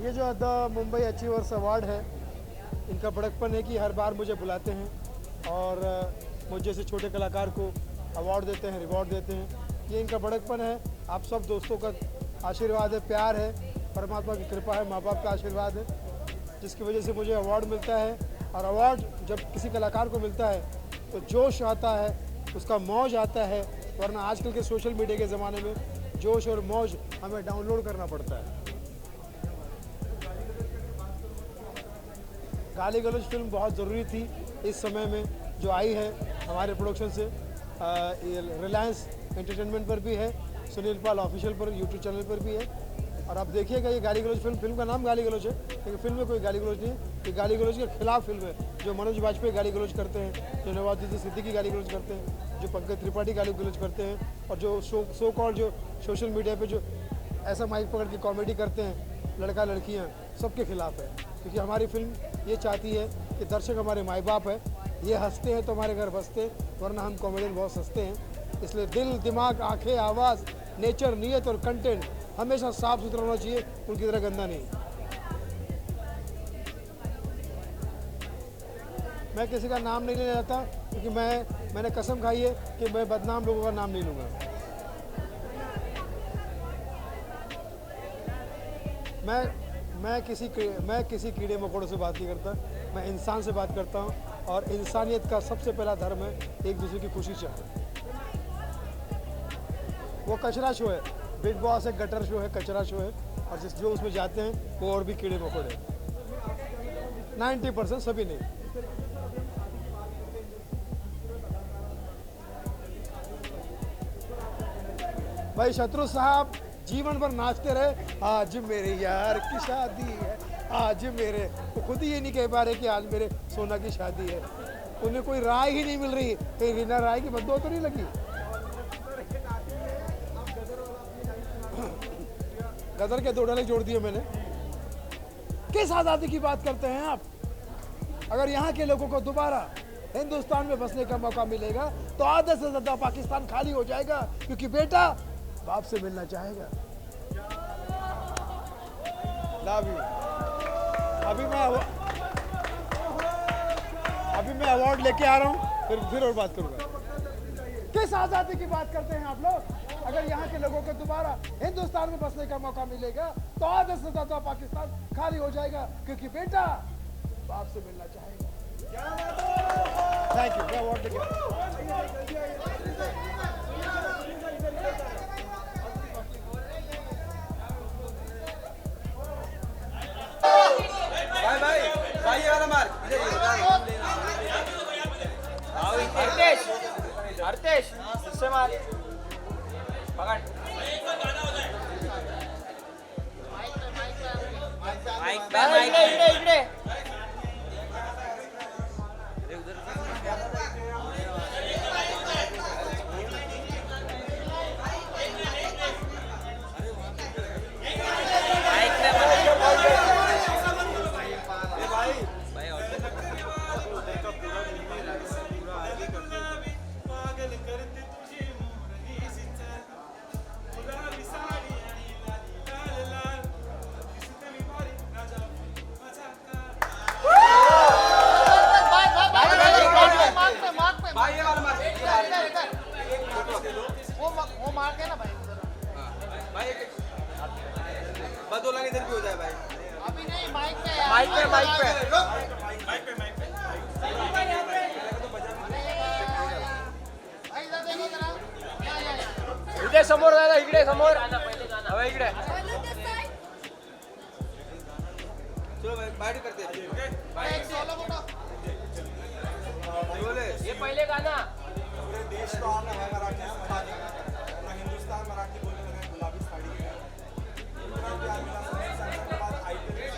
ये जो the Mumbai achievers award है, इनका बड़कपन है कि हर बार मुझे बुलाते हैं और मुझ जैसे छोटे कलाकार को अवार्ड देते हैं, रिवॉर्ड देते हैं। ये इनका बड़कपन है। आप सब दोस्तों का आशीर्वाद है, प्यार है, परमात्मा की कृपा है, माँ बाप का आशीर्वाद है, जिसकी वजह से मुझे अवार्ड मिलता है। और अवार्ड जब किसी कलाकार को मिलता है तो जोश आता है, उसका मौज आता है, वरना आजकल के सोशल मीडिया के ज़माने में जोश और मौज हमें डाउनलोड करना पड़ता है। गाली गलौज फिल्म बहुत ज़रूरी थी इस समय में जो आई है हमारे प्रोडक्शन से। रिलायंस एंटरटेनमेंट पर भी है, सुनील पाल ऑफिशियल पर यूट्यूब चैनल पर भी है। और आप देखिएगा ये गाली गलौज फिल्म का नाम गाली गलौज है, लेकिन फिल्म में कोई गाली गलौज नहीं है। ये गाली गलौज के खिलाफ फिल्म है। जो मनोज वाजपेयी गाली गलौज करते हैं, जो नवाजुद्दीन सिद्दीकी गाली गलौज करते हैं, जो पंकज त्रिपाठी गाली गलौज करते हैं, और जो सो कॉल्ड जो सोशल मीडिया पे जो ऐसा माइक पकड़ के कॉमेडी करते हैं लड़का लड़कियाँ, सबके खिलाफ है। क्योंकि हमारी फिल्म ये चाहती है कि दर्शक हमारे माई बाप है, ये हंसते हैं तो हमारे घर बसते, वरना हम कॉमेडियन बहुत सस्ते हैं। इसलिए दिल, दिमाग, आंखें, आवाज़, नेचर, नीयत और कंटेंट हमेशा साफ सुथरा होना चाहिए, उनकी तरह गंदा नहीं। मैं किसी का नाम नहीं लेना चाहता, क्योंकि मैंने कसम खाई है कि मैं बदनाम लोगों का नाम नहीं लूँगा। मैं किसी कीड़े मकोड़ों से बात नहीं करता, मैं इंसान से बात करता हूँ। और इंसानियत का सबसे पहला धर्म है एक दूसरे की खुशी चाहना। वो कचरा शो है, बिग बॉस है, गटर शो है, कचरा शो है, और जो उसमें जाते हैं वो और भी कीड़े मकोड़े, 90% सभी नहीं। भाई शत्रु साहब जीवन भर नाचते रहे, आज मेरे यार की शादी है, आज मेरे, तो खुद ही ये नहीं कह पा रहे कि आज मेरे सोना की शादी है। उन्हें कोई राय ही नहीं मिल रही, कहीं रीना राय की बददुआ तो नहीं लगी। गदर के 2 डायलॉग जोड़ दिए मैंने। किस आज़ादी की बात करते हैं आप? अगर यहाँ के लोगों को दोबारा हिंदुस्तान में बसने का मौका मिलेगा तो आधे से ज़्यादा पाकिस्तान खाली हो जाएगा, क्योंकि बेटा बाप से मिलना चाहेगा। Love you. अभी मैं अवार्ड लेके आ रहा हूँ, फिर और बात करूँगा। किस आज़ादी की बात करते हैं आप लोग? अगर यहाँ के लोगों को दोबारा हिंदुस्तान में बसने का मौका मिलेगा तो आधे से ज़्यादा पाकिस्तान खाली हो जाएगा, क्योंकि बेटा बाप से मिलना चाहेगा। Thank you. मैं अवार्ड लेके भाई वाला मार अर्तेश इससे मार पकड़ माइक इकडे समोर दादा इकडे समोर हवा इकडे चलो भाई पार्टी करते हैं बोले ये पहले गाना पूरे देश को आना है मराठी पूरा हिंदुस्तान मराठी बोलने लगा गुलाबी साड़ी है इतना प्यार मिला सबके बाद आईपीएल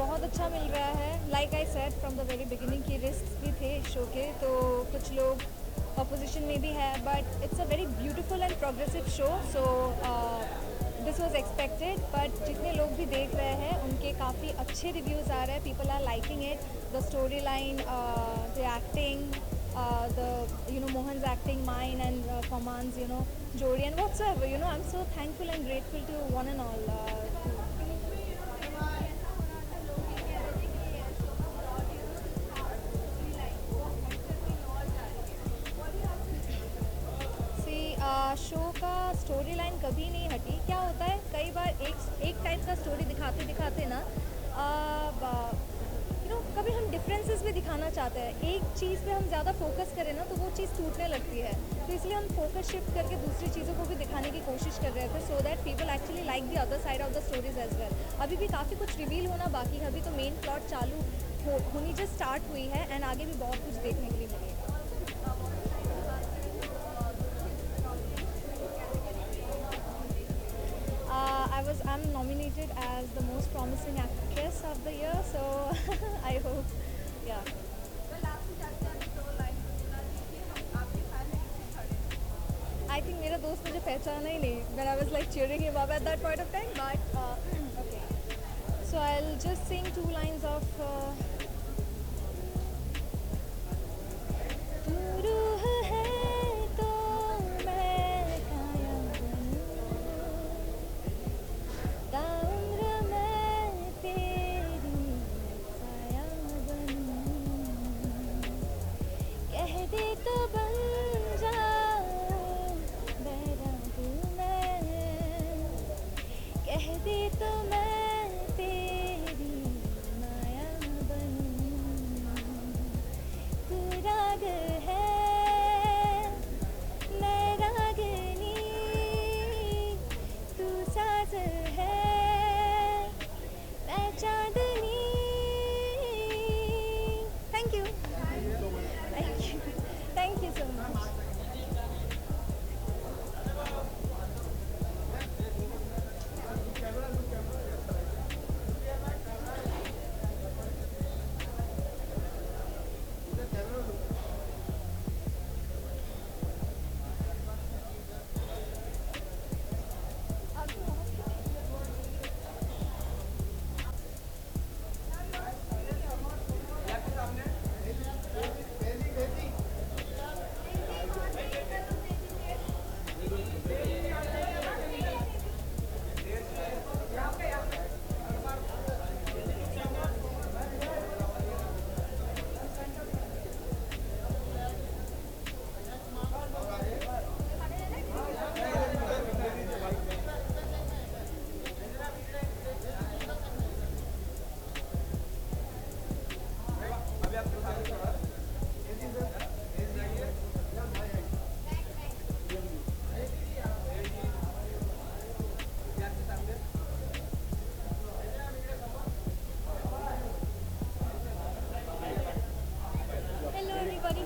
बहुत अच्छा मिल रहा है. Like I said from the very beginning की रिस्क भी थे शो के, तो कुछ लोग अपोजिशन में भी है, but it's a very beautiful and progressive show. So this was expected, but जितने लोग भी देख रहे हैं उनके काफ़ी अच्छे रिव्यूज़ आ रहे हैं. People are liking it, the story line, the acting, the Mohan's acting, mine and Faman's Jodi and whatsoever. I'm so thankful and grateful to one and all. Show का स्टोरी लाइन कभी नहीं हटी. क्या होता है, कई बार एक टाइप का स्टोरी दिखाते दिखाते ना कभी हम डिफरेंसेस भी दिखाना चाहते हैं. एक चीज़ पे हम ज़्यादा फोकस करें ना तो वो चीज़ टूटने लगती है. तो इसलिए हम फोकस शिफ्ट करके दूसरी चीज़ों को भी दिखाने की कोशिश कर रहे थे, so that people actually like the other side of the stories as well. अभी भी काफ़ी कुछ रिवील होना बाकी है. अभी तो मेन प्लॉट चालू होनी जस्ट स्टार्ट हुई है, एंड आगे भी बहुत कुछ देखने के लिए मिलेगा. I'm nominated as the most promising actress of the year, so I hope, yeah. I think मेरा दोस्त मुझे पहचाना ही नहीं when I was like cheering him up at that point of time, but okay. So I'll just sing 2 lines of तू रूह है तो मैं काया बनूं, ताउम्र मैं तेरी साया बनूं, कह दे तो बन जाऊं बैराग मैं, कह दे तो मैं तेरी माया बनूं. तू राग है मैं रागनी, तू साज है मैं चांदनी. Thank you, thank you so much. Hello everybody,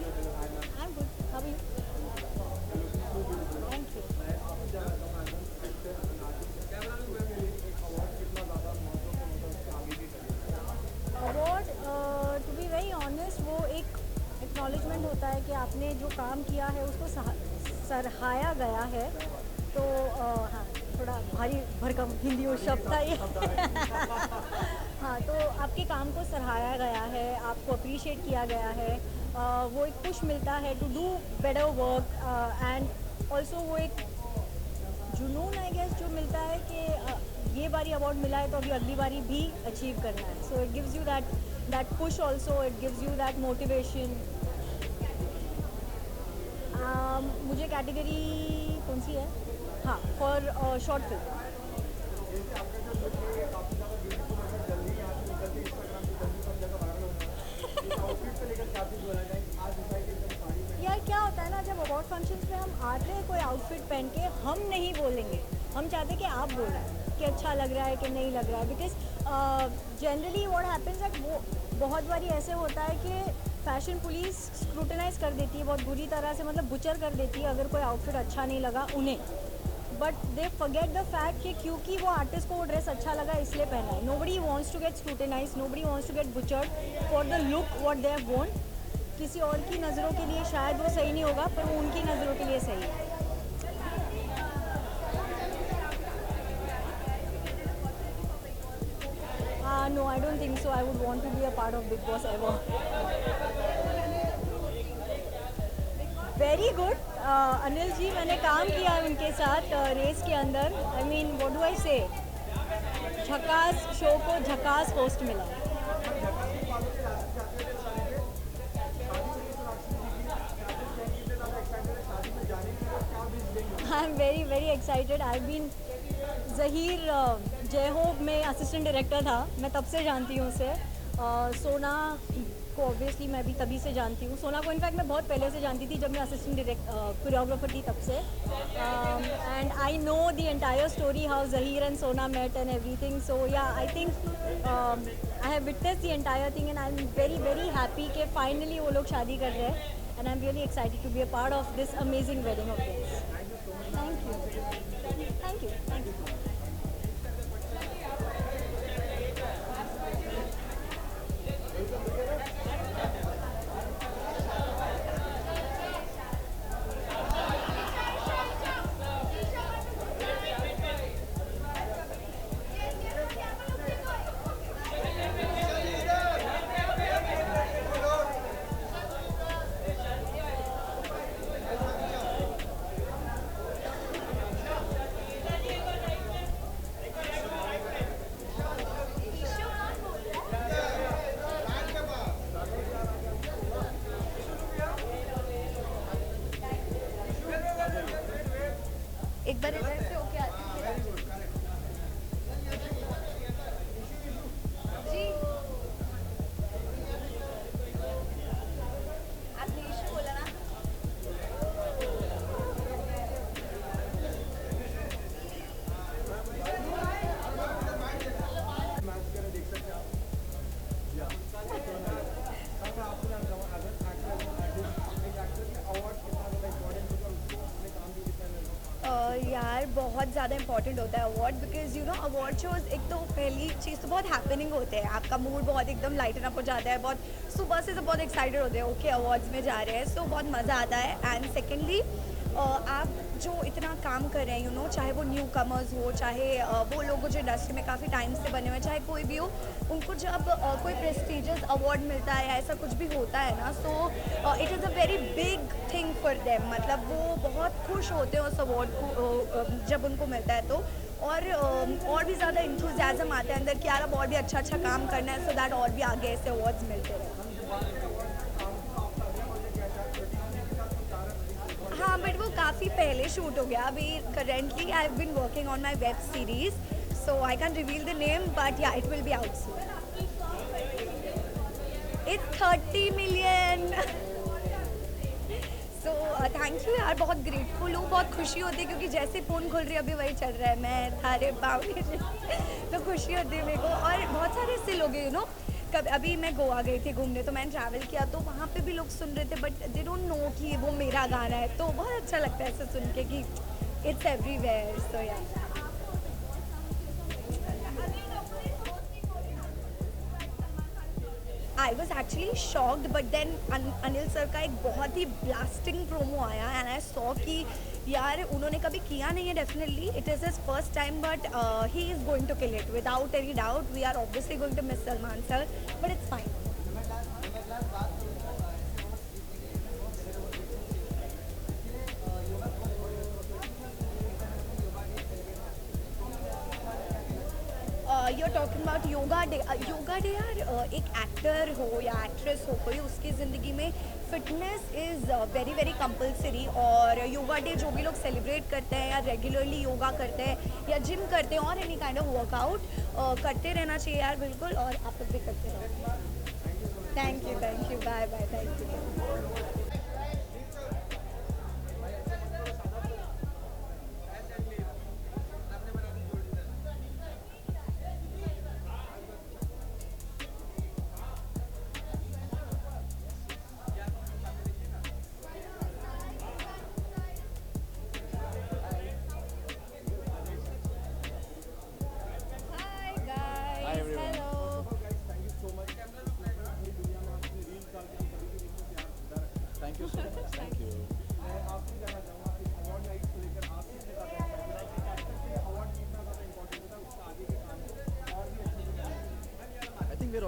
I'm good. How are you? Thank you. Award, to be very honest, वो एक एक्नॉलेजमेंट होता है कि आपने जो काम किया है उसको सराहाया गया है. तो हाँ, थोड़ा भारी भरकम हिंदी और शब्द था ये. हाँ, तो आपके काम को सराहाया गया है, आपको अप्रिशिएट किया गया है. वो एक पुश मिलता है to do better work, and also वो एक जुनून आई गेस जो मिलता है कि ये बारी अवार्ड मिला है तो अभी अगली बारी भी अचीव करना है. So it gives you that push also, it gives you that motivation. मुझे कैटेगरी कौन सी है? हाँ, फॉर शॉर्ट फिल्म. यार क्या होता है ना, जब अवार्ड फंक्शंस में हम आते हैं कोई आउटफिट पहन के, हम नहीं बोलेंगे, हम चाहते हैं कि आप बोलें कि अच्छा लग रहा है कि नहीं लग रहा है. Because generally what happens that वो बहुत बारी ऐसे होता है कि फैशन पुलिस स्क्रूटनाइज कर देती है बहुत बुरी तरह से, मतलब बुचर कर देती है अगर कोई आउटफिट अच्छा नहीं लगा उन्हें. But they forget the fact कि क्योंकि वो आर्टिस्ट को वो ड्रेस अच्छा लगा इसलिए पहना है. Nobody wants to get scrutinised, nobody wants to get butchered for the look what they have worn. किसी और की नज़रों के लिए शायद वो सही नहीं होगा, पर वो उनकी नज़रों के लिए सही है. No, I don't think so. I would want to be a part of Big Boss ever. Very good. Anil ji, मैंने काम किया है उनके साथ रेस के अंदर. I mean, what do I say? झकास शो को झकास होस्ट मिला. I'm very very excited. I've been Zaheer जय हो में असिस्टेंट डायरेक्टर था, मैं तब से जानती हूँ उसे. सोना को ऑब्वियसली मैं भी तभी से जानती हूँ. सोना को इनफैक्ट मैं बहुत पहले से जानती थी, जब मैं असिस्टेंट कोरियोग्राफर थी तब से. And I know the entire story how Zaheer and Sona met and everything. So yeah I think I have witness the entire thing and I am very very happy कि फाइनली वो लोग शादी कर रहे हैं. And I am really excited to be a part of this amazing wedding of this. Thank you, thank you, thank you. एक बार इधर से होके आती हूँ जी. आपने इशू बोला ना. यार बहुत ज़्यादा इंपॉर्टेंट होता है award, because you know award shows एक तो पहली चीज़ तो बहुत हैपनिंग होते हैं, आपका मूड बहुत एकदम लाइटन अप हो जाता है, बहुत सुबह से सब बहुत एक्साइटेड होते हैं ओके अवार्ड्स में जा रहे हैं, सो बहुत मज़ा आता है. एंड सेकेंडली आप जो इतना काम कर रहे हैं यू नो, चाहे वो न्यू कमर्स हो, चाहे वो लोग जो इंडस्ट्री में काफ़ी टाइम से बने हुए हैं, चाहे कोई भी हो, उनको जब कोई प्रेस्टिजियस अवार्ड मिलता है या ऐसा कुछ भी होता है ना, सो it is a very big thing for them. मतलब वो बहुत खुश होते हैं उस अवार्ड को जब उनको मिलता है तो. और भी ज़्यादा इंथुजियाज़म आता है अंदर कि यार अब और भी अच्छा अच्छा काम करना है, सो दैट और भी आगे ऐसे अवार्ड्स मिलते हैं. हाँ, बट वो काफ़ी पहले शूट हो गया. अभी currently I have been working on my web series, so I can reveal the name, but yeah it will be out soon. It's 30 million. So thank you यार, बहुत ग्रेटफुल हूँ, बहुत खुशी होती है क्योंकि जैसे फ़ोन खुल रही है अभी वही चल रहा है, मैं थारे पाऊँ तो खुशी होती है मेरे को. और बहुत सारे ऐसे लोग हैं यू नो, कब अभी मैं गोवा गई थी घूमने, तो मैंने ट्रैवल किया तो वहाँ पे भी लोग सुन रहे थे, बट दे डोंट नो कि वो मेरा गाना है, तो बहुत अच्छा लगता है ऐसे सुन के कि it's everywhere. So yeah I was actually shocked, but then Anil sir का एक बहुत ही ब्लास्टिंग प्रोमो आया एंड आई सॉ कि यार उन्होंने कभी किया नहीं है. Definitely it is his first time, but he is going to kill it without any doubt. We are obviously going to miss Salman sir, but it's fine. you're talking about yoga day. Yoga day यार एक actor हो या actress हो कोई, उसकी ज़िंदगी में fitness is very very compulsory. और योगा डे जो भी लोग सेलिब्रेट करते हैं या रेगुलरली योगा करते हैं या जिम करते हैं और एनी काइंड ऑफ वर्कआउट करते रहना चाहिए यार, बिल्कुल. और आप लोग भी करते रहो. Thank you, bye bye, thank you.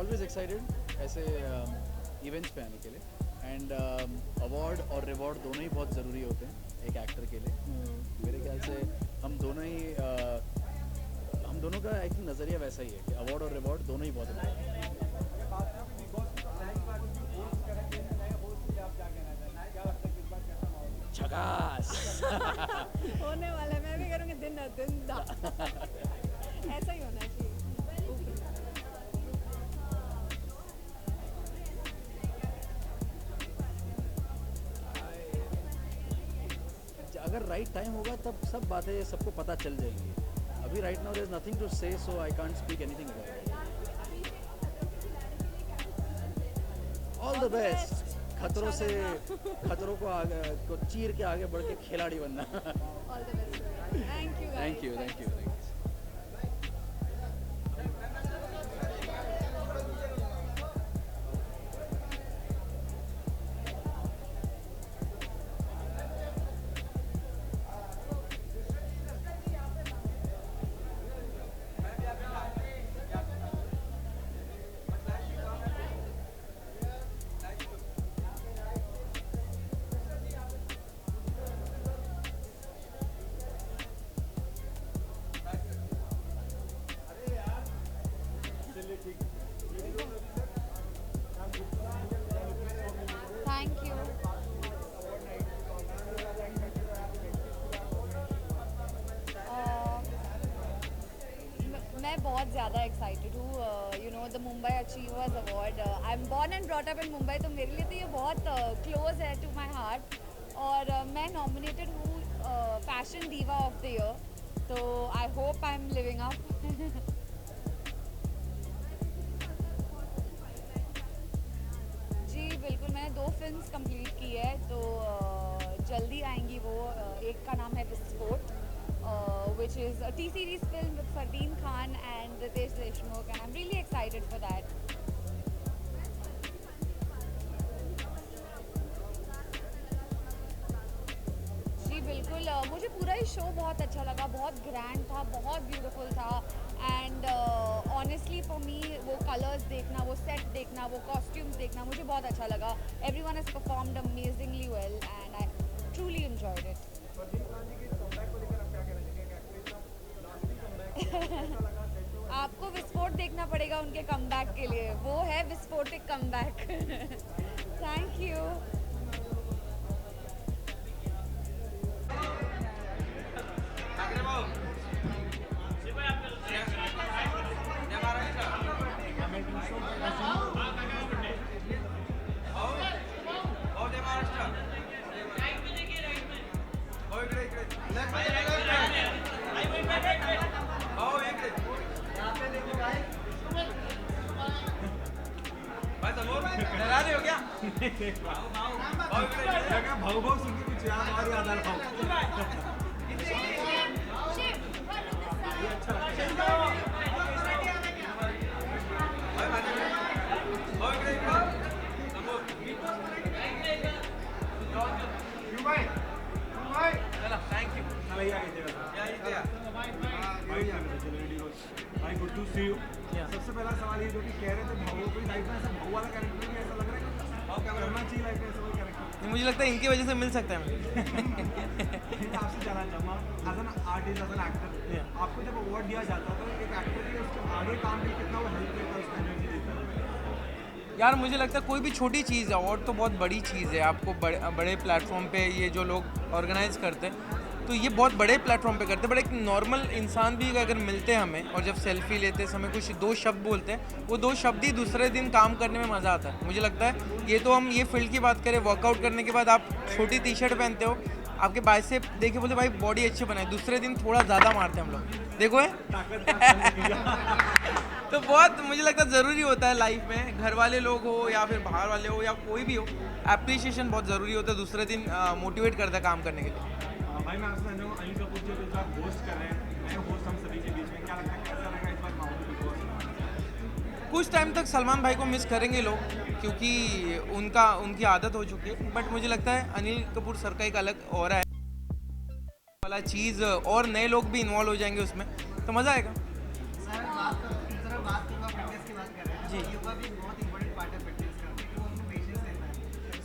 Always excited ऐसे इवेंट्स पे आने के लिए एंड अवार्ड और रिवॉर्ड दोनों ही बहुत ज़रूरी होते हैं एक एक्टर के लिए। मेरे ख्याल से हम दोनों का एक नज़रिया वैसा ही है कि अवार्ड और रिवॉर्ड दोनों ही बहुत इम्पोर्टेंट हैं। झकास होने वाला है, मैं भी करूँगी दिन दा ऐसा ही होना चाहिए। अगर राइट टाइम होगा तब सब बातें सबको पता चल जाएंगी। अभी right now there is nothing to say, so I can't speak anything about it. All the best. खतरों को चीर के आगे बढ़ के खिलाड़ी बनना। All the best. Thank you. Thank you. Thank you. मैं बहुत ज़्यादा एक्साइटेड हूँ। You know the Mumbai achievers award, I am born and brought up in Mumbai, तो मेरे लिए तो ये बहुत क्लोज है टू माई हार्ट। और मैं नॉमिनेटेड हूँ fashion diva of the year, तो I hope I am living up. जी बिल्कुल, मैंने 2 फिल्म्स कंप्लीट की है, तो जल्दी आएंगी वो। एक का नाम है विस्फोट, which is a T-series film with Fardeen Khan and Ritesh Deshmukh, and I'm really excited for that. जी बिल्कुल, मुझे पूरा ही शो बहुत अच्छा लगा, बहुत ग्रैंड था, बहुत ब्यूटीफुल था। एंड ऑनेस्टली फॉर मी वो कलर्स देखना, वो सेट देखना, वो कॉस्ट्यूम्स देखना मुझे बहुत अच्छा लगा। Everyone has performed amazingly well and I truly enjoyed it. आपको विस्फोट देखना पड़ेगा उनके कमबैक के लिए, वो है विस्फोटिक कमबैक। Thank you. भाऊ भाऊ सुन के कुछ याद और याद आ रहा भाई गुड टू सी यू। सबसे पहला सवाल ये जो कि कह रहे थे भाऊ कोई लाइफ में ऐसा भाऊ वाला कैरेक्टर भी ऐसा लग रहा है करना चाहिए लाइफ में ऐसा कोई कैरेक्टर? मुझे लगता है इनकी वजह से मिल सकता है मुझे। आपसे जानना चाहूँगा as an artist, as an actor, आपको जब अवार्ड दिया जाता है तो एक एक्टर के उसके आगे काम में कितना वो हेल्प करता है, उसको एनर्जी देता है? यार मुझे लगता है कोई भी छोटी चीज़ है, अवार्ड तो बहुत बड़ी चीज़ है। आपको बड़े प्लेटफॉर्म पे ये जो लोग ऑर्गेनाइज करते हैं तो ये बहुत बड़े प्लेटफॉर्म पे करते हैं, बट एक नॉर्मल इंसान भी अगर मिलते हैं हमें और जब सेल्फी लेते समय कुछ 2 शब्द बोलते हैं, वो 2 शब्द ही दूसरे दिन काम करने में मज़ा आता है। मुझे लगता है ये तो हम ये फील्ड की बात करें, वर्कआउट करने के बाद आप छोटी टी-शर्ट पहनते हो, आपके बाइसेप देखे बोलते भाई बॉडी अच्छी बनाए, दूसरे दिन थोड़ा ज़्यादा मारते हैं हम लोग, देखो है। तो बहुत मुझे लगता है ज़रूरी होता है लाइफ में, घर वाले लोग हो या फिर बाहर वाले हो या कोई भी हो, एप्रिसिएशन बहुत ज़रूरी होता है, दूसरे दिन मोटिवेट करता है काम करने के लिए। भाई मैं आपसे जानूँ अनिल कपूर जो आप होस्ट कर रहे हैं, नए होस्ट हम सभी के बीच में, क्या लगता है कैसा रहेगा इस बार माहौल बिग बॉस? कुछ टाइम तक सलमान भाई को मिस करेंगे लोग, क्योंकि उनकी आदत हो चुकी है, बट मुझे लगता है अनिल कपूर सर का एक अलग ऑरा है वाला चीज़, और नए लोग भी इन्वॉल्व हो जाएंगे उसमें, तो मज़ा आएगा। सर बात करूँगा फिटनेस की बात कर रहे हैं। जी। योगा भी एक बहुत इंपॉर्टेंट पार्ट है फिटनेस का, क्योंकि वो हमको पेशेंस देता है।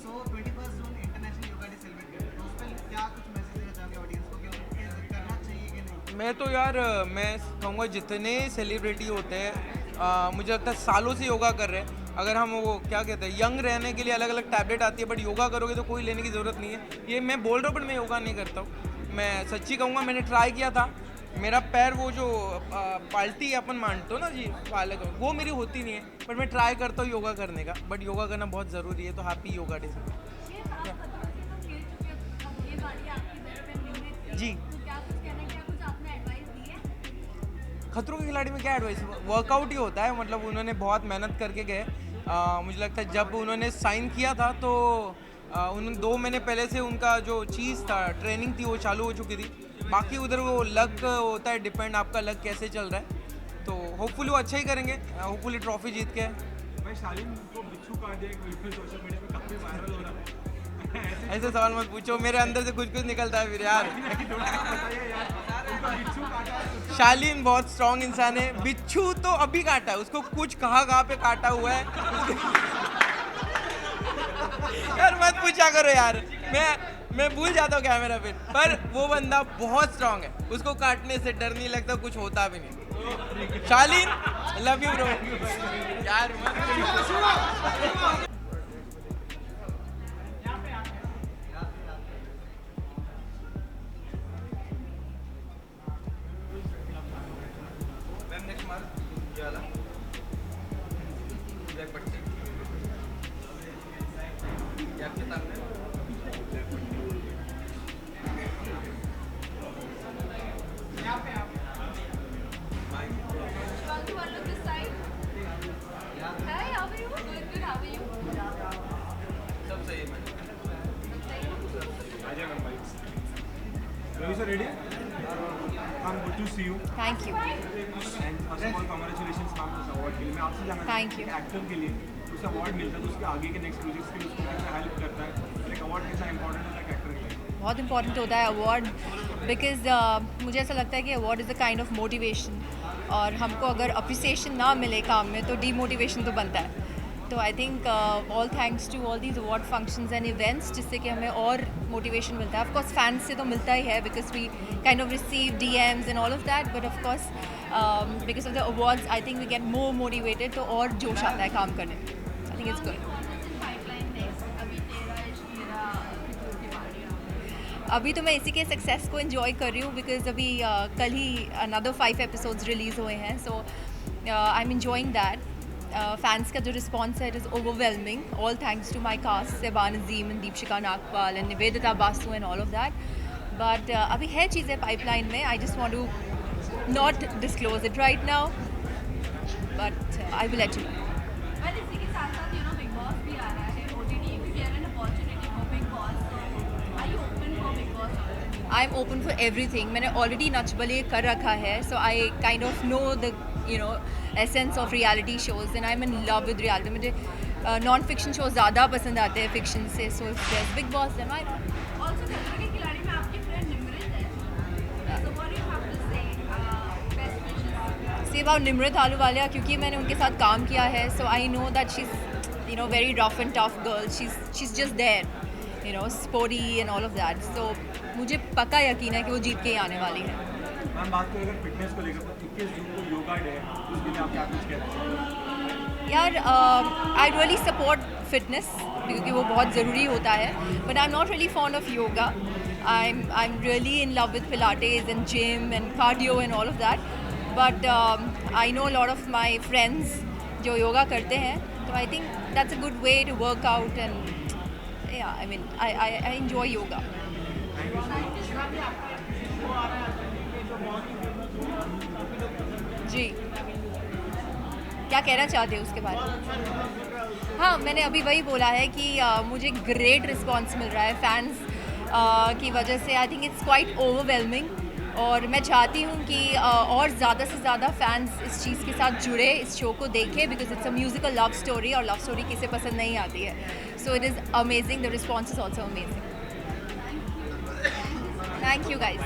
सो 21 जून इंटरनेशनल योगा डे सेलिब्रेट कर रहे हैं, तो उस पर क्या कुछ मैसेज देना चाहोगे ऑडियंस को कि उनको करना चाहिए कि नहीं? मैं तो यार मैं कहूँगा जितने सेलिब्रिटी होते हैं मुझे लगता है सालों से योगा कर रहे हैं। अगर हम वो क्या कहते हैं यंग रहने के लिए अलग अलग टैबलेट आती है, बट योगा करोगे तो कोई लेने की ज़रूरत नहीं है। ये मैं बोल रहा हूँ, बट मैं योगा नहीं करता हूँ। मैं सच्ची कहूँगा, मैंने ट्राई किया था, मेरा पैर वो जो पाल्टी अपन मानते हो ना जी, पालक, वो मेरी होती नहीं है। बट मैं ट्राई करता हूँ योगा करने का, बट योगा करना बहुत ज़रूरी है। तो हैप्पी योगा डे जी। खतरों के खिलाड़ी में क्या एडवाइस, वर्कआउट ही होता है। मतलब उन्होंने बहुत मेहनत करके गए। मुझे लगता है जब उन्होंने साइन किया था तो उन्होंने 2 महीने पहले से उनका जो चीज़ था, ट्रेनिंग थी, वो चालू हो चुकी थी। बाकी उधर वो लक होता है, डिपेंड आपका लक कैसे चल रहा है। तो होपफुली वो अच्छा ही करेंगे, होपफुली ट्रॉफी जीत के। भाई शालीन को बिच्छू काट दिया, एक वीडियो सोशल मीडिया पे काफी वायरल हो रहा है। ऐसे सवाल मत पूछो, मेरे अंदर से कुछ कुछ निकलता है फिर यार। बताइए यार, उनको बिच्छू काटा है। शालीन बहुत स्ट्रॉन्ग इंसान है। बिच्छू तो अभी काटा है, उसको कुछ कहाँ पे काटा हुआ है यार मत पूछा करो यार, मैं भूल जाता हूँ कैमरा पे। पर वो बंदा बहुत स्ट्रांग है, उसको काटने से डर नहीं लगता, कुछ होता भी नहीं। शालीन लव यू ब्रो यार मत। Ravi sir, ready? I'm good to see you. Thank you. And first of all, congratulations ma'am इस अवार्ड के लिए। मैं आपसे जानना Thank you. एक्टर के लिए उसे अवार्ड मिलता है तो उसके आगे के नेक्स्ट प्रोजेक्ट्स के लिए उसको कैसे हेल्प करता है? एक अवार्ड कैसा इंपॉर्टेंट होता है एक्टर के लिए? बहुत इंपॉर्टेंट होता है अवार्ड, बिकॉज मुझे ऐसा लगता है कि award is a kind of motivation, और हमको अगर अप्रिसिएशन ना मिले काम में तो डीमोटिवेशन तो बनता है। तो I think all thanks to all these award functions and events, जिससे कि हमें और मोटिवेशन मिलता है। ऑफकोर्स फैंस से तो मिलता ही है, because we kind of receive DMs and all of that, but of course because of the awards I think we get more motivated, तो और जोश आता है काम करने में। I think it's good. अभी तो मैं इसी के सक्सेस को एंजॉय कर रही हूँ, बिकॉज अभी कल ही अनदर 5 एपिसोड्स रिलीज़ हुए हैं, so I am enjoying that. Fans का जो रिस्पॉन्स है it is overwhelming, all thanks to my cast, Sehban Azim and Deepshikha Nagpal and Nivedita Basu and all of that. But अभी है चीज़ें पाइपलाइन में, I just want to not disclose it right now, but I will let you know. I am open for everything. मैंने already Nach Baliye कर रखा है, so I kind of know the essence of reality shows, and I M in love with reality. मुझे non fiction shows ज़्यादा पसंद आते हैं fiction से, so big boss and I say about Nimrit Ahluwalia, क्योंकि मैंने उनके साथ काम किया है, so I know that she is very rough and tough girl, she is just there, sporty and all of that. So मुझे पक्का यकीन है कि वो जीत के ही आने वाली है। मैम बात करें अगर फिटनेस को लेकर, तो 21 जून को योगा डे है, तो उसके लिए आप क्या कुछ कहना चाहिए? यार आई रियली सपोर्ट फिटनेस, क्योंकि वो बहुत ज़रूरी होता है, but I am not really fond of yoga. I am really in love with pilates and gym and cardio and all of that, but I know lot of my friends जो योगा करते हैं, तो I think that's a good way to work out, and I mean I enjoy yoga. जी, क्या कहना चाहते हैं उसके बारे में? हाँ, मैंने अभी वही बोला है कि मुझे ग्रेट रिस्पांस मिल रहा है फैंस की वजह से। आई थिंक इट्स क्वाइट ओवरवेलमिंग, और मैं चाहती हूँ कि और ज़्यादा से ज़्यादा फैंस इस चीज़ के साथ जुड़े, इस शो को देखें, because it's a musical love story, और लव स्टोरी किसे पसंद नहीं आती है। So it is amazing, the response is also amazing. Thank you guys.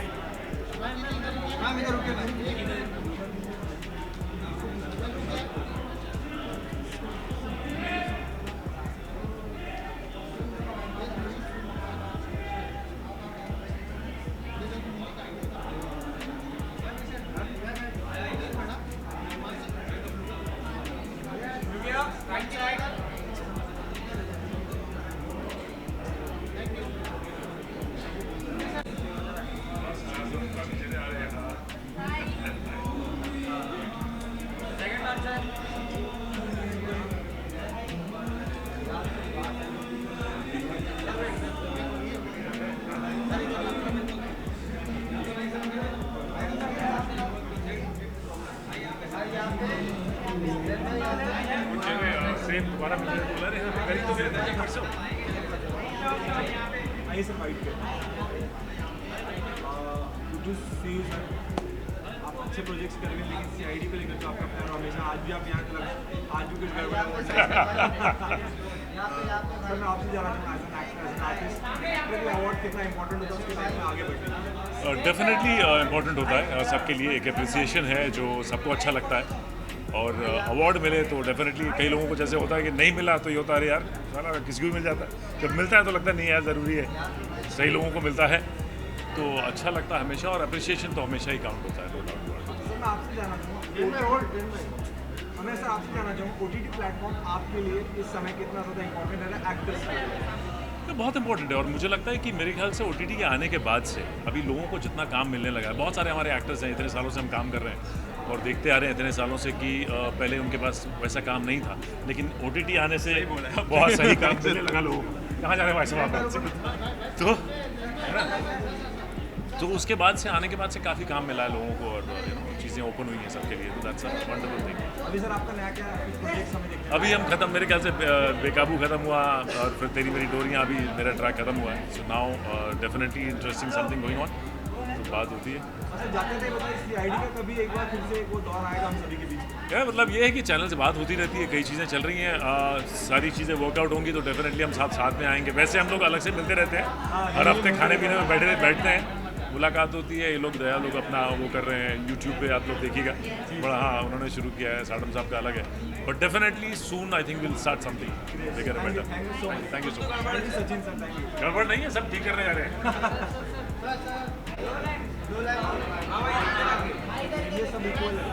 12 minute बोला रहे हैं गरीब तो मेरे दर्जन परसों आइए सर वाइट पे good to see you sir. आप अच्छे प्रोजेक्ट्स कर रहे हैं लेकिन CID को लेकर जो आपका प्लान हमेशा आज भी आप यहाँ तक आज भी कुछ गड़बड़ सर मैं आपसे जाना चाहूँगा as an actor as an artist award कितना इंपॉर्टेंट होता है उसके लाइफ में आगे बढ़ने डेफिनेटली इम्पोर्टेंट होता है सबके लिए एक अप्रिसिएशन है जो सबको अच्छा लगता है और अवार्ड मिले तो डेफिनेटली कई लोगों को जैसे होता है कि नहीं मिला तो ये होता है यार साला किसी को भी मिल जाता है, जब मिलता है तो लगता है नहीं यार ज़रूरी है, सही लोगों को मिलता है तो अच्छा लगता है हमेशा और अप्रिसिएशन तो हमेशा ही काउंट होता है नो डाउट। सर मैं आपसे जानना चाहूँगा मैं सर आपसे जानना चाहूँगा OTT प्लेटफॉर्म आपके लिए इस समय कितना ज़्यादा इंपॉर्टेंट है एक्टर्स के लिए? तो बहुत इंपॉर्टेंट है और मुझे लगता है कि मेरे ख्याल से OTT के आने के बाद से अभी लोगों को जितना काम मिलने लगा है, बहुत सारे हमारे एक्टर्स हैं इतने सालों से हम काम कर रहे हैं और देखते आ रहे हैं इतने सालों से कि पहले उनके पास वैसा काम नहीं था लेकिन OTT आने से बहुत सही काम मिलने लगा लोगों को। कहाँ जा रहे हैं भाई साहब तो है ना, तो उसके बाद से आने के बाद से काफ़ी काम मिला है लोगों को और चीज़ें ओपन हुई हैं सबके लिए, तो दैट्स अ वंडरफुल थिंग। अभी सर आपका नया क्या प्रोजेक्ट हमें देखते अभी हम खत्म मेरे ख्याल से बेकाबू खत्म हुआ और फिर तेरी मेरी डोरियाँ अभी मेरा ट्रैक खत्म हुआ है, so now definitely interesting something going on, तो बात होती है। अच्छा जाते थे बताइए CID का कभी एक बार फिर से वो दौर आएगा हम सभी के बीच? क्या मतलब ये है कि चैनल से बात होती रहती है, कई चीज़ें चल रही हैं, सारी चीज़ें वर्कआउट होंगी तो डेफिनेटली हम साथ में आएंगे। वैसे हम लोग अलग से मिलते रहते हैं, हर हफ्ते खाने पीने में बैठते हैं, मुलाकात होती है। ये लोग दया लोग अपना वो कर रहे हैं यूट्यूब पे, आप लोग देखिएगा बड़ा, हाँ उन्होंने शुरू किया है, साडम साहब का अलग है, but definitely soon I think will start something bigger and better. Thank you so much. Sachin sir thank you. गड़बड़ नहीं है, सब ठीक करने जा रहे हैं। ये सब इक्वल है।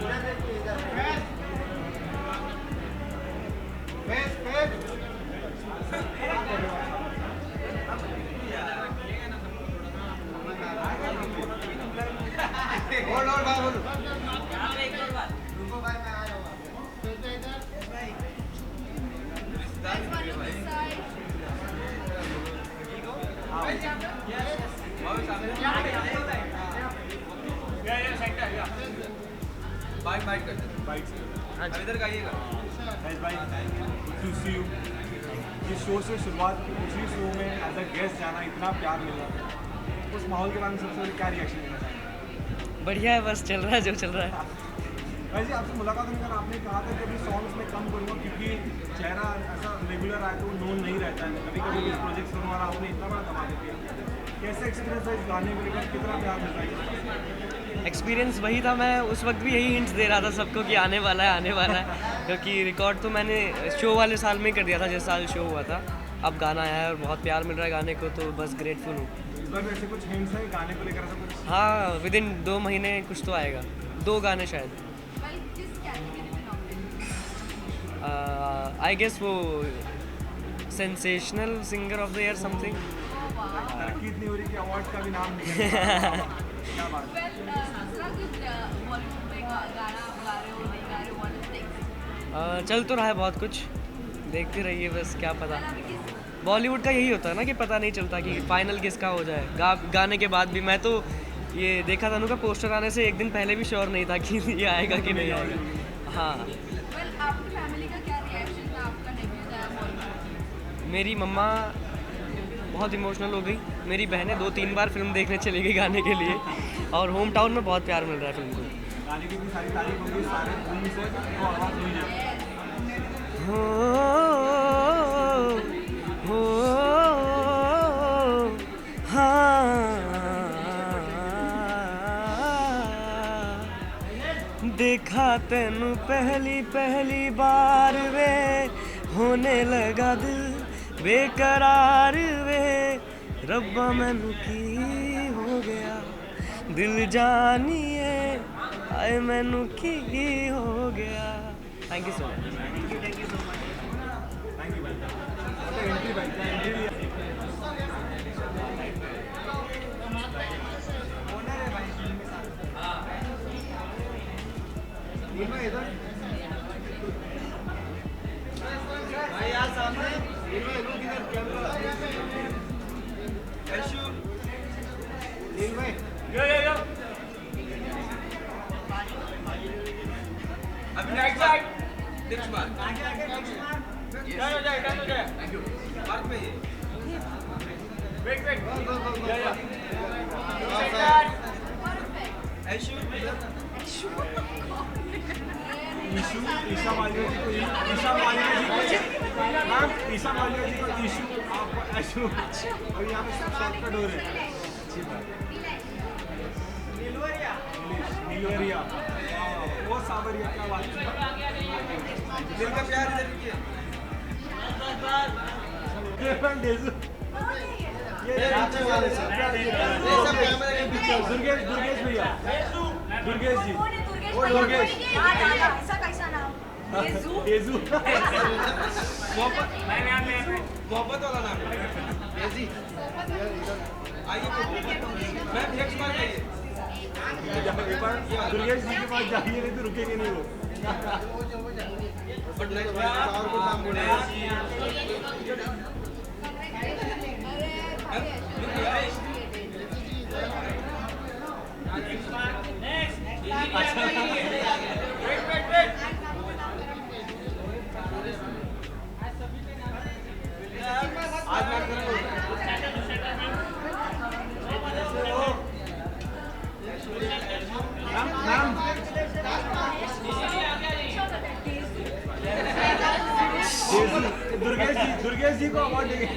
बाइट करते इधर का आइएगा भाई गुड टू सी यू। इस शो से शुरुआत की, पिछली शो में एज अ गेस्ट जाना, इतना प्यार मिला, उस माहौल के बारे में सबसे पहले क्या रिएक्शन देना चाहिए? बढ़िया है, बस चल रहा है जो चल रहा है। वैसे आपसे मुलाकात होने का आपने कहा था कि अभी सॉन्ग्स में कम करूँगा क्योंकि चेहरा ऐसा रेगुलर आया तो वो नोन नहीं रहता है, कभी कभी कुछ प्रोजेक्ट्स करूँगा और आपने इतना बड़ा धमाका किया, कैसे एक्सपीरियंस है इस गाने को लेकर, कितना प्यार मिलता है? एक्सपीरियंस वही था, मैं उस वक्त भी यही हिंट्स दे रहा था सबको कि आने वाला है क्योंकि रिकॉर्ड तो मैंने शो वाले साल में ही कर दिया था जिस साल शो हुआ था। अब गाना आया है और बहुत प्यार मिल रहा है गाने को, तो बस ग्रेटफुल हूँ। इस बार वैसे कुछ हिंट्स है गाने को लेकर, ऐसा कुछ? हाँ, विदिन 2 महीने कुछ तो आएगा, 2 गाने शायद। आई गेस वो sensational singer of the year something. तरक्की इतनी हो रही कि अवार्ड का भी नाम निकल रहा है। क्या बात है? चल तो रहा है बहुत कुछ, देखते रहिए बस, क्या पता। बॉलीवुड का यही होता है ना कि पता नहीं चलता कि फाइनल किसका हो जाए। गाने के बाद भी मैं तो ये देखा था उनका पोस्टर आने से एक दिन पहले भी श्योर नहीं था कि ये आएगा कि नहीं आएगा। हाँ, मेरी मम्मा बहुत इमोशनल हो गई, मेरी बहनें 2-3 बार फिल्म देखने चली गई गाने के लिए, और होम टाउन में बहुत प्यार मिल रहा है फिल्म को। गाने की इतनी सारी तारीफ हो गई, सारे फिल्म से तो आवाज़ हुई है। देखा तेनू पहली बार वे, होने लगा दिल बेकरार वे, रब्बा मैनू की हो गया, दिल जानिए आए मैनू की हो गया। Thank you so much. अभी राइट साइड, ईशा मालिया जी को ईशा मालिया जी को मैम ईशा मालिया जी को इशू आपको ऐशू और यहाँ पे सब शॉर्टकट हो रहे हैं नीलवरिया वो सावरिया क्या बात है दिल का प्यार इधर दुर्गेश दुर्गेश भैया दुर्गेश जी दुर्गेश ऐसा कैसा नाम येजू मोहब्बत वाला नाम है जी आइए मैम नेक्स्ट बार आइए एक बार दुर्गेश जी के पास जाइए नहीं तो रुकेंगे नहीं वो बट नेक्स्ट बार और कुछ नाम बोले आज मैं मैम दुर्गेश जी को अवार्ड देंगे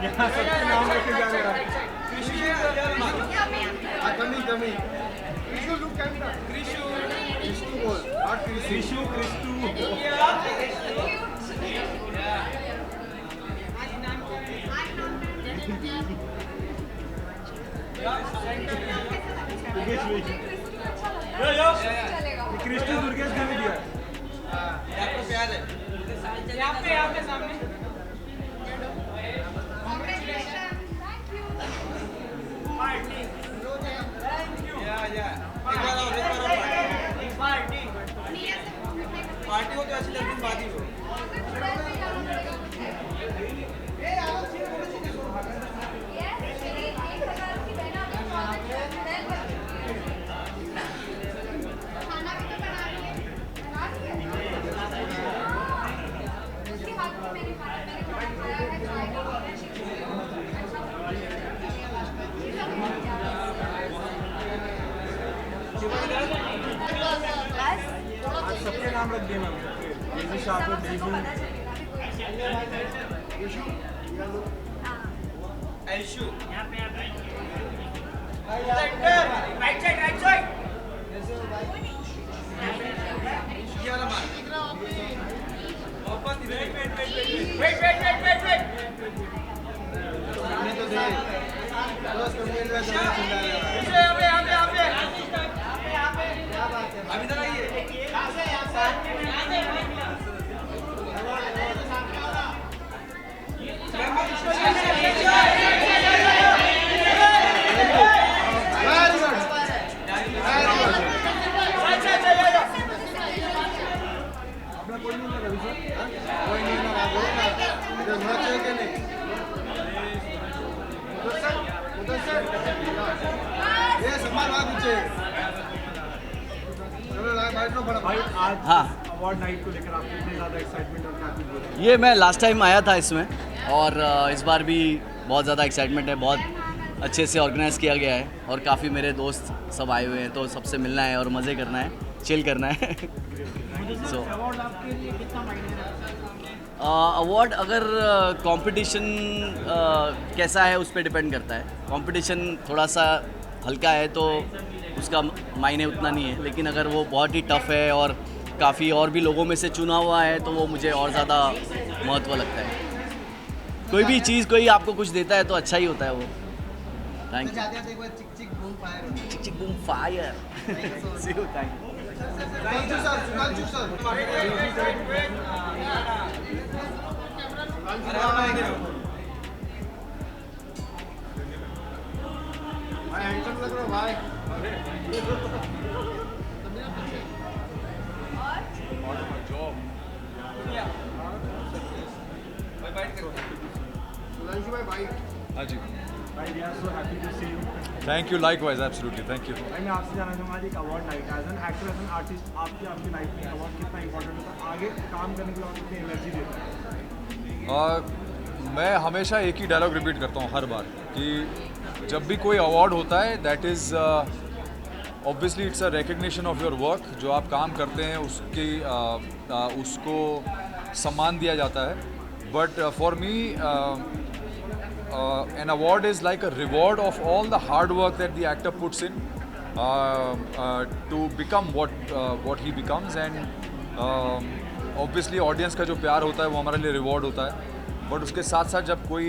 यहाँ सबके नाम लेके जा रहे हैं कमी कृष्णु लुक कैमरा कृष्णु बोल नॉट कृष्णु कृष्णु दुर्गेश ने दिया आपको प्यार है यहाँ पे सामने पार्टी हो तो ऐसी लगती बात ही हो सबके नाम रख दिए मैम ऐशू राइट साइड ये वाला मार वापस वेट तो दे क्लोज कमेंट में चिल्ला रहा है अभी इधर आइए अपना कोई नहीं लगा कोई नहीं लगा इधर होना चाहिए कि नहीं उधर से ये सम्मान वहाँ पीछे भाई आज हाँ अवार्ड नाइट को लेकर आपको इतनी ज़्यादा एक्साइटमेंट और क्या कुछ बोल रहे हैं? ये मैं लास्ट टाइम आया था इसमें और इस बार भी बहुत ज़्यादा एक्साइटमेंट है। बहुत अच्छे से ऑर्गेनाइज़ किया गया है और काफ़ी मेरे दोस्त सब आए हुए हैं तो सबसे मिलना है और मज़े करना है, चिल करना है। सो अवार्ड अगर कंपटीशन कैसा है उस पर डिपेंड करता है। कंपटीशन थोड़ा सा हल्का है तो उसका मायने उतना नहीं है, लेकिन अगर वो बहुत ही टफ़ है और काफ़ी और भी लोगों में से चुना हुआ है तो वो मुझे और ज़्यादा महत्व लगता है। कोई भी चीज़ कोई आपको कुछ देता है तो अच्छा ही होता है वो। Thank you. Chick chick boom fire. Thank you. हाँ जी, भाई we are so happy to see you. Thank you, likewise, absolutely, thank you. भाई मैं आपसे जानना चाहूँगा एक award night as an actor as an artist आपकी लाइफ में अवार्ड कितना इंपॉर्टेंट होता है, आगे काम करने के लिए कितनी एनर्जी देता है? मैं हमेशा एक ही डायलॉग रिपीट करता हूँ हर बार कि जब भी कोई अवार्ड होता है that is obviously it's a recognition of your work. जो आप काम करते हैं उसको सम्मान दिया जाता है। But for me an award is like a reward of all the hard work that the actor puts in to become what he becomes, and obviously audience का जो प्यार होता है वो हमारे लिए reward होता है। बट उसके साथ साथ जब कोई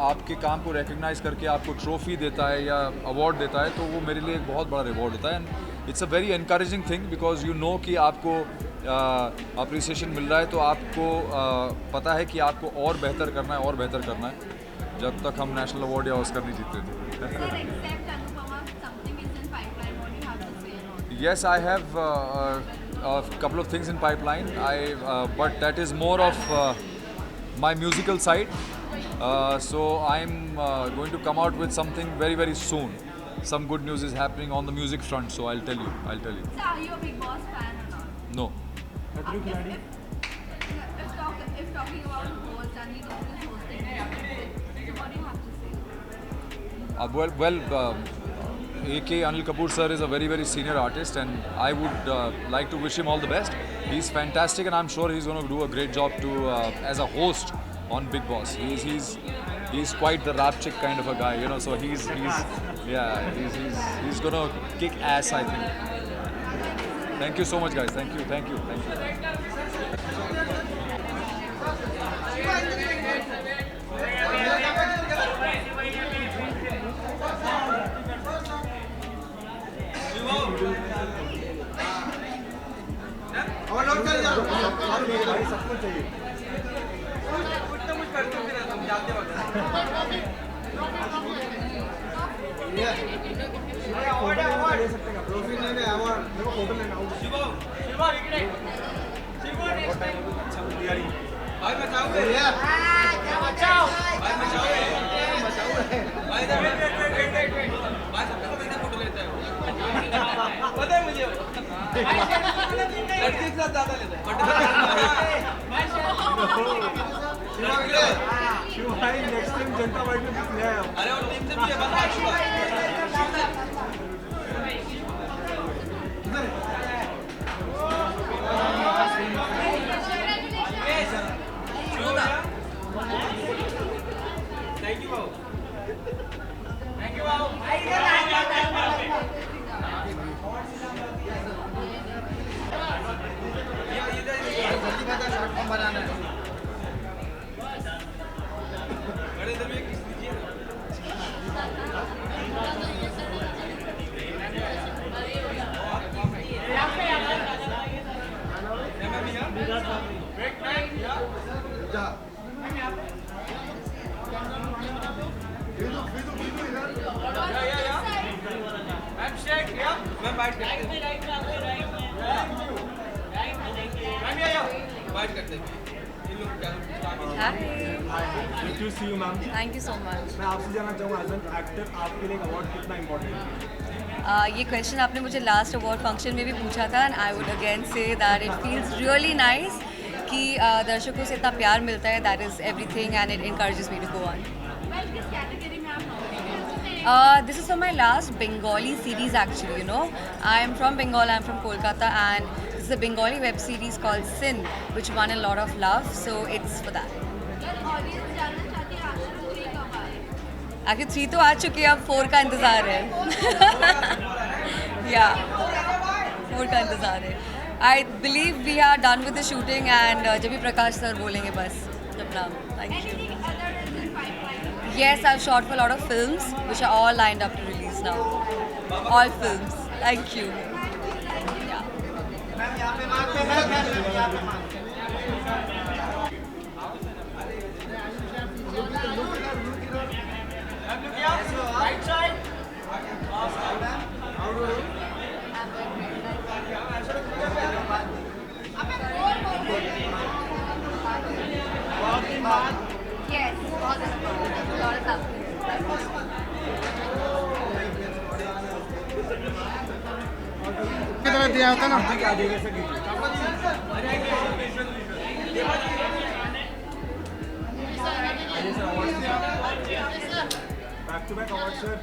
आपके काम को recognize करके आपको ट्रॉफी देता है या award देता है तो वो मेरे लिए एक बहुत बड़ा reward होता है। And it's a very encouraging thing because you know कि आपको अप्रिसिएशन मिल रहा है तो आपको पता है कि आपको और बेहतर करना है और बेहतर करना है। जब तक हम नेशनल अवार्ड या ऑस्कर नहीं जीतते थे। Yes, I have a couple of things in pipeline. But that is more of my musical side. So I'm going to come out with something very, very soon. Some good news is happening on the music front. So I'll tell you. So are you a Big Boss fan or not? No. If talking about host, Ranveer Kapoor is hosting it. So what do you have to say? AK Anil Kapoor sir is a very, very senior artist, and I would like to wish him all the best. He's fantastic, and I'm sure he's going to do a great job as a host on Big Boss. He's quite the rap chick kind of a guy, you know. So he's going to kick ass, I think. Thank you so much, guys. Thank you. भाई सब कुछ चाहिए। Award ले सकते हैं, trophy लेने award देखो, photo लेना भाई बचाओ फोटो लेता है पता है मुझे लड़की के साथ ज्यादा लेता है। शिव भाई नेक्स्ट टाइम जनता पार्टी में किस ले आया? अरे और टीम से भी है थैंक यू बाबू। बनाना है बड़े इधर में किस दीजिए थैंक यू सो मच। मैं आपसे जानना चाहूँगा एज एन एक्टर आपके लिए अवार्ड कितना इम्पोर्टेंट है? ये क्वेश्चन आपने मुझे लास्ट अवार्ड फंक्शन में भी पूछा था, and I would again say that it feels really nice कि दर्शकों से इतना प्यार मिलता है। That is everything and it encourages me to go on. This is for my last Bengali series actually, you know. I am from Bengal, I am from Kolkata, and this is a Bengali web series called Sin, which won a lot of love, so it's for that. आखिर 3 तो आ चुकी है, अब 4 का इंतज़ार है। या 4 का इंतज़ार है। I believe we are done with the shooting, and जब भी प्रकाश सर बोलेंगे बस अपना। Thank you. Yes, I've shot for a lot of films, which are all lined up to release now. All films. Thank you. Yeah. पुरस्कार दिया होता ना। क्या देगा sir? Back to back award sir.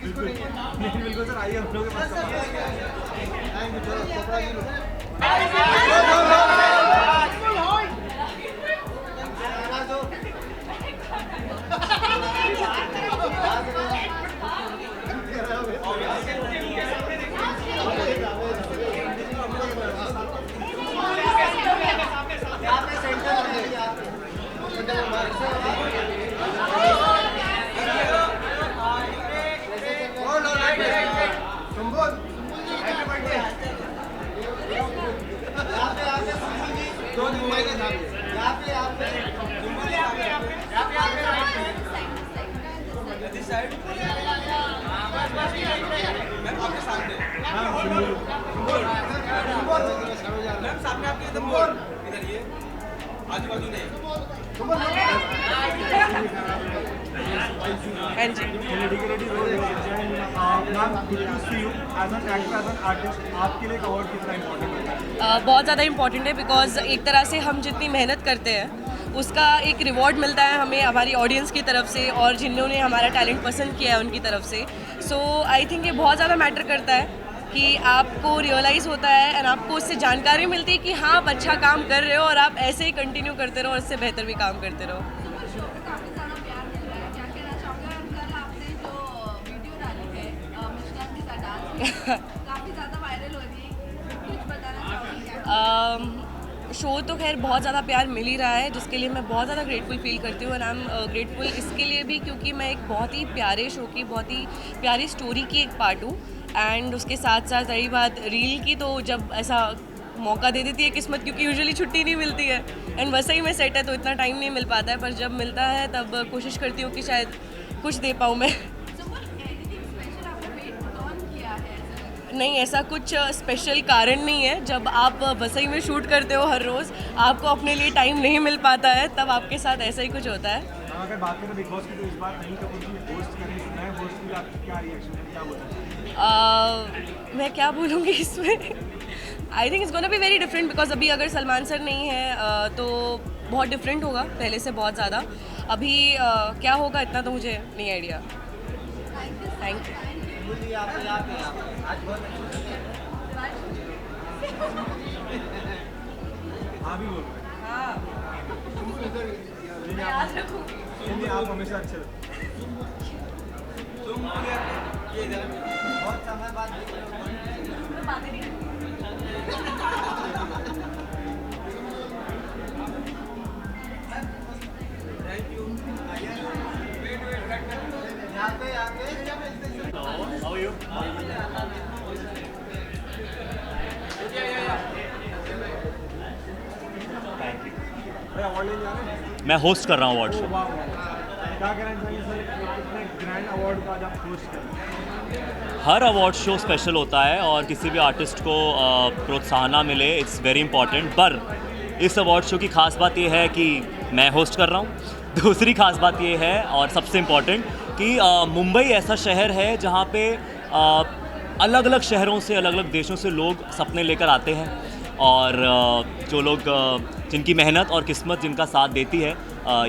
बिल्कुल बिल्कुल सर, आइए हम लोग के पास। आपके लिए अवार्ड कितना इम्पोर्टेंट है? बहुत ज़्यादा इम्पॉर्टेंट है, बिकॉज एक तरह से हम जितनी मेहनत करते हैं उसका एक रिवॉर्ड मिलता है हमें हमारी ऑडियंस की तरफ से और जिन्होंने हमारा टैलेंट पसंद किया है उनकी तरफ से। सो आई थिंक ये बहुत ज़्यादा मैटर करता है कि आपको रियलाइज़ होता है एंड आपको उससे जानकारी मिलती है कि हाँ आप अच्छा काम कर रहे हो और आप ऐसे ही कंटिन्यू करते रहो और इससे बेहतर भी काम करते रहो। शो तो खैर बहुत ज़्यादा प्यार मिल ही रहा है, जिसके लिए मैं बहुत ज़्यादा ग्रेटफुल फील करती हूँ। और आई एम ग्रेटफुल इसके लिए भी क्योंकि मैं एक बहुत ही प्यारे शो की, बहुत ही प्यारी स्टोरी की एक पार्ट हूँ। एंड उसके साथ साथ रही बात रील की, तो जब ऐसा मौका दे देती है किस्मत, क्योंकि यूजुअली छुट्टी नहीं मिलती है एंड वैसे ही मैं सेट है तो इतना टाइम नहीं मिल पाता है, पर जब मिलता है तब कोशिश करती हूँ कि शायद कुछ दे पाऊँ मैं। नहीं, ऐसा कुछ स्पेशल कारण नहीं है। जब आप वसई में शूट करते हो हर रोज़, आपको अपने लिए टाइम नहीं मिल पाता है, तब आपके साथ ऐसा ही कुछ होता है। अगर बात करें बिग बॉस की, तो इस बार अनिल कपूर की होस्ट करें, नए होस्ट की आपकी क्या रिएक्शन है, क्या बोलते? मैं क्या बोलूँगी इसमें? आई think it's gonna be very different, because अभी अगर सलमान सर नहीं है तो बहुत डिफरेंट होगा पहले से बहुत ज़्यादा। अभी क्या होगा इतना तो मुझे नहीं आइडिया। Thank you. आप हमेशा अच्छे बहुत समय बाद मैं होस्ट कर रहा हूँ अवार्ड शो। क्या कहना चाहिए सर, कितने ग्रैंड अवार्ड का आप होस्ट कर रहे हैं? हर अवार्ड शो स्पेशल होता है और किसी भी आर्टिस्ट को प्रोत्साहन मिले, इट्स वेरी इंपॉर्टेंट। पर इस अवार्ड शो की खास बात यह है कि मैं होस्ट कर रहा हूँ। दूसरी खास बात यह है और सबसे इम्पॉर्टेंट कि मुंबई ऐसा शहर है जहाँ पे अलग अलग शहरों से, अलग अलग देशों से लोग सपने लेकर आते हैं और जो लोग जिनकी मेहनत और किस्मत जिनका साथ देती है,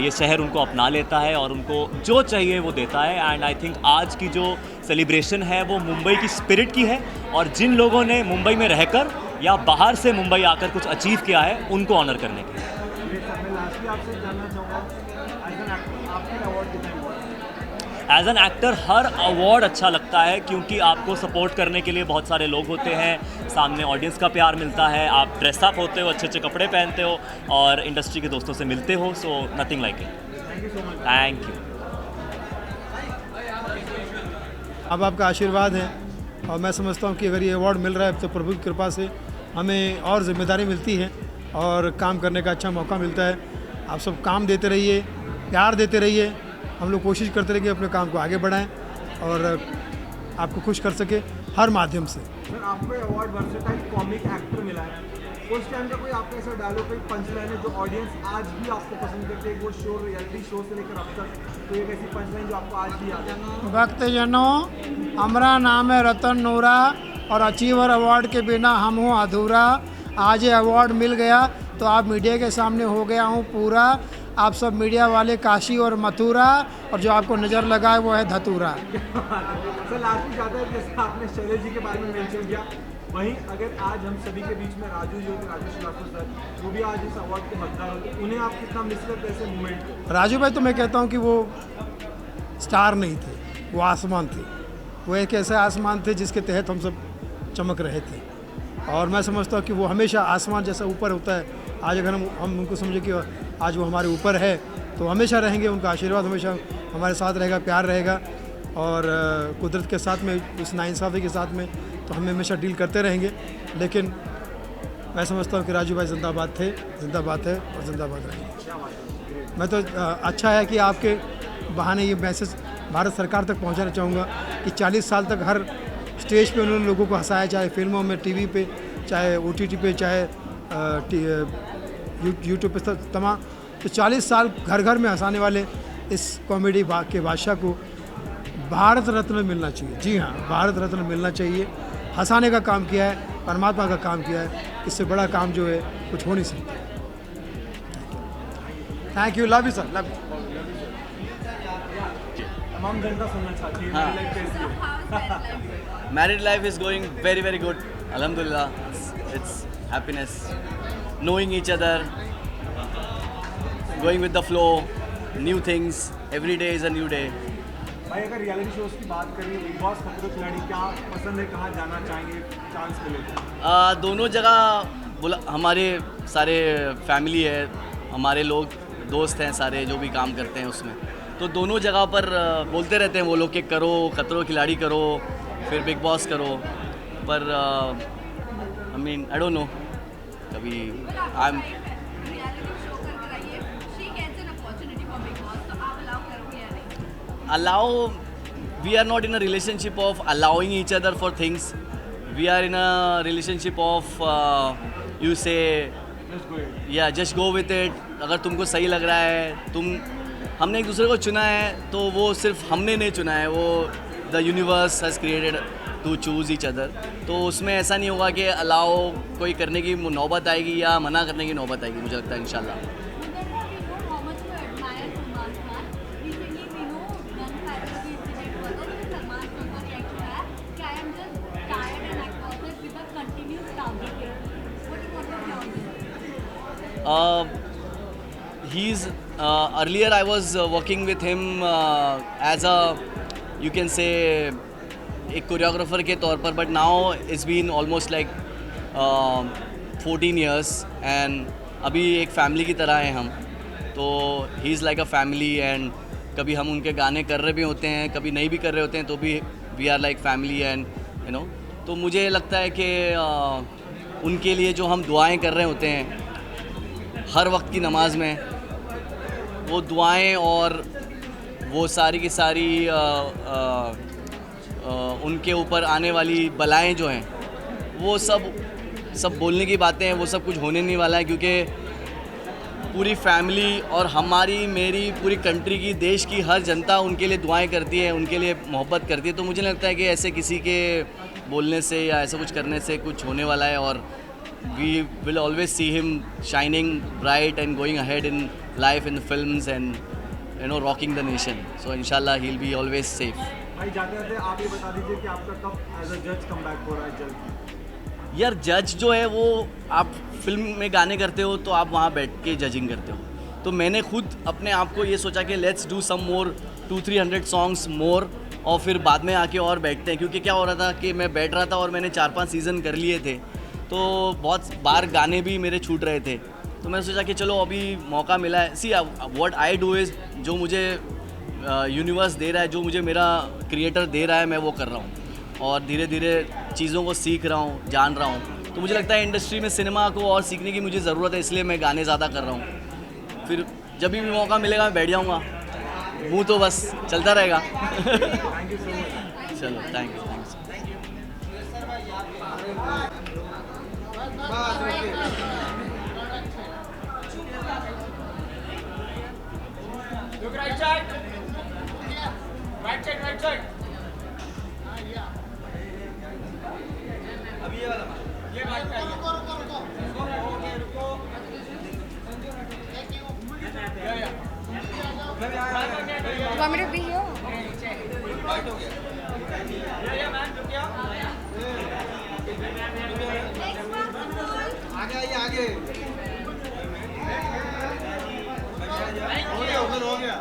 ये शहर उनको अपना लेता है और उनको जो चाहिए वो देता है। एंड आई थिंक आज की जो सेलिब्रेशन है वो मुंबई की स्पिरिट की है और जिन लोगों ने मुंबई में रहकर या बाहर से मुंबई आकर कुछ अचीव किया है उनको ऑनर करने के लिए। एज एन एक्टर हर अवार्ड अच्छा लगता है क्योंकि आपको सपोर्ट करने के लिए बहुत सारे लोग होते हैं, सामने ऑडियंस का प्यार मिलता है, आप ड्रेसअप होते हो, अच्छे अच्छे कपड़े पहनते हो और इंडस्ट्री के दोस्तों से मिलते हो। So nothing like it. Thank you. अब आपका आशीर्वाद है और मैं समझता हूँ कि अगर ये अवार्ड मिल रहा है तो प्रभु की कृपा से हमें और जिम्मेदारी मिलती है और काम करने का अच्छा मौका मिलता है। आप सब काम देते रहिए, प्यार देते रहिए, हम लोग कोशिश करते रहिए कि अपने काम को आगे बढ़ाएं और आपको खुश कर सके हर माध्यम से। सर आपको अवार्ड वर्सेटाइल कॉमिक एक्टर मिला है, उस टाइम का कोई आपका ऐसा डायलॉग, कोई पंच लाइन है जो ऑडियंस आज भी आपको पसंद करते हैं, वो शो रियलिटी शो से लेकर अब तक, तो एक ऐसी पंच लाइन जो आपको आज भी याद है? भक्तजनों, हमारा नाम है रतन नोरा, और अचीवर अवार्ड के बिना हम हूँ अधूरा। आज ये अवार्ड मिल गया तो आप मीडिया के सामने हो गया हूँ पूरा। आप सब मीडिया वाले काशी और मथुरा, और जो आपको नज़र लगा है वो है धतूरा। सर लास्ट में चाहता है जैसे आपने शैलेश जी के बारे में मेंशन किया, वहीं अगर आज हम सभी के बीच में राजू जी होते, राजू श्रीवास्तव सर, वो भी आज इस अवार्ड के हकदार होते, उन्हें आप कितना मिस करते ऐसे मोमेंट को? राजू भाई तो मैं कहता हूँ कि वो स्टार नहीं थे, वो आसमान थे। वो एक ऐसे आसमान थे जिसके तहत हम सब चमक रहे थे, और मैं समझता हूँ कि वो हमेशा आसमान जैसा ऊपर होता है। आज अगर हम उनको समझे कि आज वो हमारे ऊपर है तो हमेशा रहेंगे, उनका आशीर्वाद हमेशा हमारे साथ रहेगा, प्यार रहेगा, और कुदरत के साथ में, इस नाइंसाफ़ी के साथ में तो हम हमेशा डील करते रहेंगे। लेकिन मैं समझता हूँ कि राजू भाई जिंदाबाद थे, जिंदाबाद है और जिंदाबाद रहेंगे। मैं तो अच्छा है कि आपके बहाने ये मैसेज भारत सरकार तक पहुँचाना चाहूँगा कि 40 साल तक हर स्टेज पे उन्होंने लोगों को हंसाया, चाहे फिल्मों में, टीवी पे, चाहे OTT पे, चाहे यूट्यूब पे, तमाम। तो 40 साल घर घर में हंसाने वाले इस कॉमेडी के बादशाह को भारत रत्न मिलना चाहिए। जी हाँ, भारत रत्न मिलना चाहिए। हंसाने का काम किया है, परमात्मा का काम किया है, इससे बड़ा काम जो है कुछ हो नहीं सकता। Thank you, love you sir, love you. तमाम जनता सुनना चाहती है हाँ। लाइफ कैसी है? Married life is going very very good. Alhamdulillah, it's happiness, knowing each other, going with the flow, new things. Every day is a new day. भाई अगर reality shows की बात करें, बिग बॉस, खतरों के खिलाड़ी, क्या पसंद है, कहाँ जाना चाहेंगे चांस मिले? दोनों जगह बोला, हमारे सारे फैमिली है, हमारे लोग दोस्त हैं सारे जो भी काम करते हैं उसमें, तो दोनों जगह पर बोलते रहते हैं वो लोग कि करो, खतरों के खिलाड़ी करो, फिर बिग बॉस करो। पर I mean I don't know, कभी I am allow, we are not in a relationship of allowing each other for things. We are in a relationship of you say yeah, just go with it. अगर तुमको सही लग रहा है, हमने एक दूसरे को चुना है, तो वो सिर्फ हमने नहीं चुना है, वो the universe has created to choose each other. तो उसमें ऐसा नहीं होगा कि अलाउ कोई करने की नौबत आएगी या मना करने की नौबत आएगी, मुझे लगता है इंशाल्लाह। He's earlier I was working with him as a, you can say, एक कोरियोग्राफर के तौर पर, but now it's been almost like 14 years and अभी एक फैमिली की तरह हैं हम। तो he is like a family, and कभी हम उनके गाने कर रहे भी होते हैं, कभी नहीं भी कर रहे होते हैं, तो भी we are like family and you know. तो मुझे लगता है कि उनके लिए जो हम दुआएं कर रहे होते हैं हर वक्त की नमाज में, वो दुआएं और वो सारी की सारी उनके ऊपर आने वाली बलाएं जो हैं, वो सब बोलने की बातें हैं, वो सब कुछ होने नहीं वाला है, क्योंकि पूरी फैमिली और हमारी, मेरी पूरी कंट्री की, देश की हर जनता उनके लिए दुआएं करती है, उनके लिए मोहब्बत करती है। तो मुझे लगता है कि ऐसे किसी के बोलने से या ऐसा कुछ करने से कुछ होने वाला है, और we will always see him shining bright and going ahead in life, in the films, and you know, rocking the nation. So inshallah he'll be always safe. भाई जाते जाते आप ये बता दीजिए कि आपका कब एज अ जज कम बैक हो रहा है जल्द? यार जज जो है वो, आप फिल्म में गाने करते हो तो आप वहाँ बैठ के जजिंग करते हो, तो मैंने खुद अपने आप को ये सोचा कि let's do some more 200-300 songs more, और फिर बाद में आके और बैठते हैं। क्योंकि क्या हो रहा था कि मैं बैठ रहा था और मैंने 4-5 सीज़न कर लिए थे, तो बहुत बार गाने भी मेरे छूट रहे थे, तो मैंने सोचा कि चलो अभी मौका मिला है। See what I do is, जो मुझे यूनिवर्स दे रहा है, जो मुझे मेरा क्रिएटर दे रहा है, मैं वो कर रहा हूँ, और धीरे धीरे चीज़ों को सीख रहा हूँ, जान रहा हूँ। तो मुझे लगता है इंडस्ट्री में सिनेमा को और सीखने की मुझे ज़रूरत है, इसलिए मैं गाने ज़्यादा कर रहा हूँ। फिर जब भी मौका मिलेगा मैं बैठ जाऊँगा, वो तो बस चलता रहेगा। चलो thank you. Look right side. Right side. want me to be here? आगे आइए आगे हो गया उधर हो गया